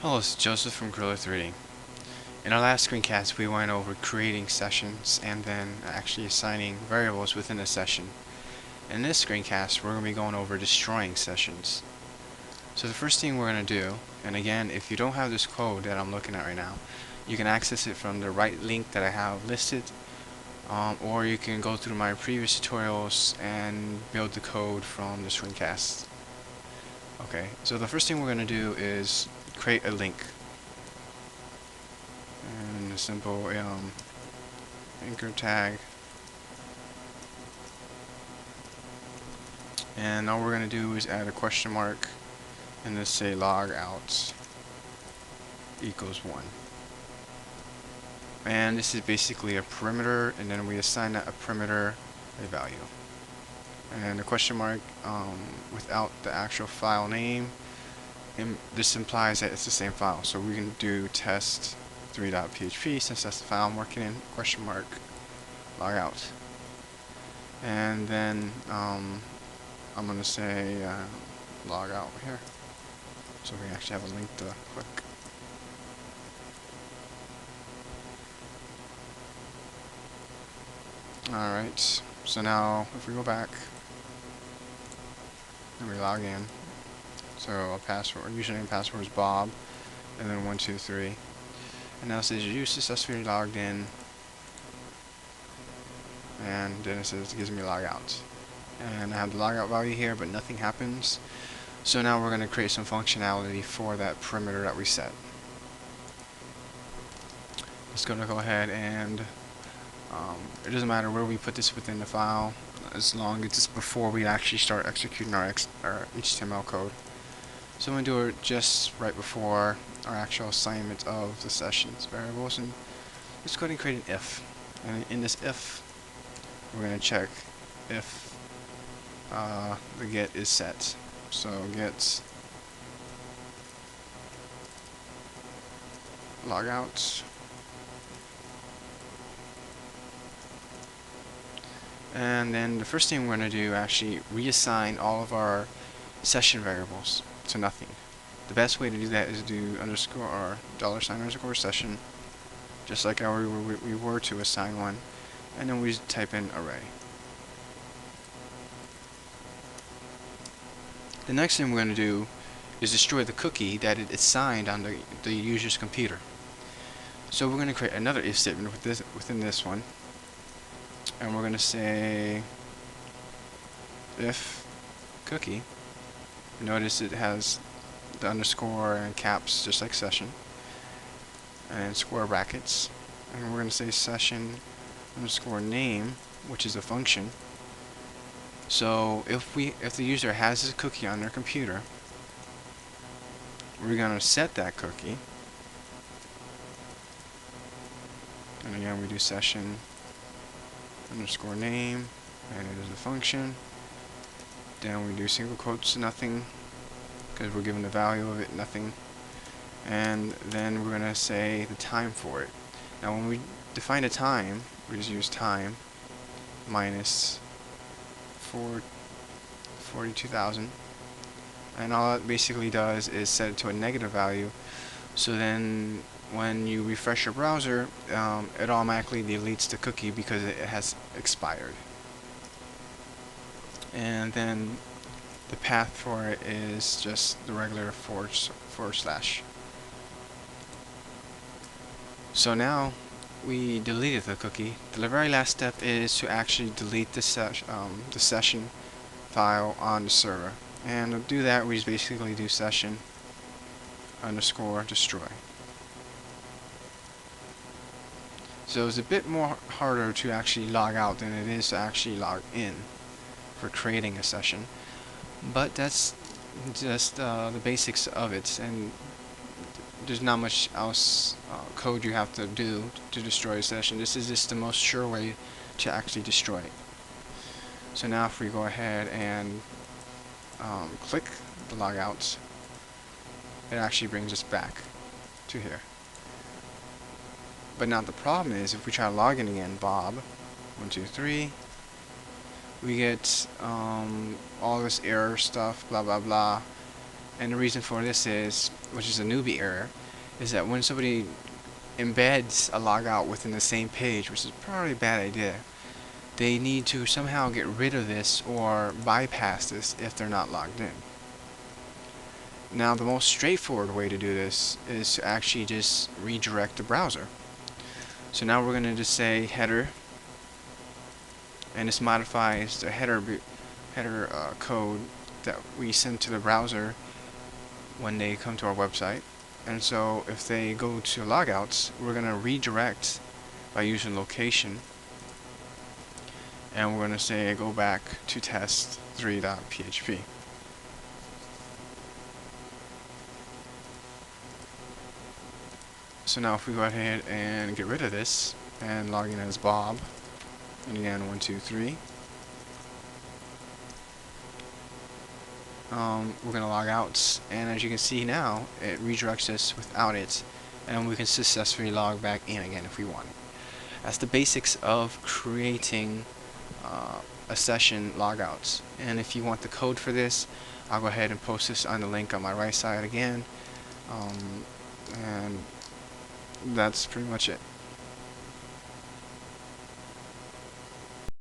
Hello, it's Joseph from Gorilla3D. In our last screencast, we went over creating sessions and then actually assigning variables within a session. In this screencast, we're going to be going over destroying sessions. So the first thing we're going to do, and again, if you don't have this code that I'm looking at right now, you can access it from the right link that I have listed, or you can go through my previous tutorials and build the code from the screencast. Okay, so the first thing we're going to do is create a link. And a simple anchor tag, and all we're going to do is add a question mark and then say log out equals 1, and this is basically a perimeter, and then we assign that a perimeter a value, and the question mark without the actual file name, and this implies that it's the same file, so we can do test3.php since that's the file I'm working in, question mark log out, and then I'm going to say log out here, so we actually have a link to click. Alright, so now if we go back and we log in, so our password, username and password is Bob, and then 123, and now it says you successfully logged in, and then it says it gives me log out. And I have the logout value here, but nothing happens. So now we're going to create some functionality for that perimeter that we set. It's going to go ahead and it doesn't matter where we put this within the file, as long as it's before we actually start executing our HTML code. So I'm going to do it just right before our actual assignment of the sessions variables, and let's go ahead and create an if. And in this if, we're going to check if the get is set. So get logout, and then the first thing we're going to do actually reassign all of our session variables to nothing. The best way to do that is do underscore or $_ session, just like how we were to assign one, and then we type in array. The next thing we're going to do is destroy the cookie that it assigned on the user's computer. So we're going to create another if statement within this one, and we're going to say if cookie. Notice it has the underscore and caps just like session, and square brackets, and we're going to say session underscore name, which is a function. So if the user has a cookie on their computer, we're going to set that cookie, and again we do session underscore name, and it is a function. Then we do single quotes nothing, because we're given the value of it nothing, and then we're going to say the time for it. Now when we define a time, we just use time minus 42,000, and all it basically does is set it to a negative value, so then when you refresh your browser, it automatically deletes the cookie because it has expired. And then the path for it is just the regular forward slash. So now we deleted the cookie. The very last step is to actually delete the session file on the server, and to do that we just basically do session underscore destroy. So it's a bit more harder to actually log out than it is to actually log in for creating a session, but that's just the basics of it, and there's not much else code you have to do to destroy a session. This is just the most sure way to actually destroy it. So now if we go ahead and click the logout, it actually brings us back to here. But now the problem is, if we try to log in again, Bob 123, we get all this error stuff, blah blah blah, And the reason for this is, which is a newbie error, is that when somebody embeds a logout within the same page, which is probably a bad idea, they need to somehow get rid of this or bypass this if they're not logged in. Now, the most straightforward way to do this is to actually just redirect the browser. So now we're going to just say header, and this modifies the header code that we send to the browser when they come to our website. And so if they go to logouts, we're going to redirect by using location, and we're going to say go back to test3.php. So now if we go ahead and get rid of this and log in as Bob, and again 1, 2, 3, we're going to log out, and as you can see now, it redirects us without it, and we can successfully log back in again if we want. That's the basics of creating a session logouts. And if you want the code for this, I'll go ahead and post this on the link on my right side again, and that's pretty much it.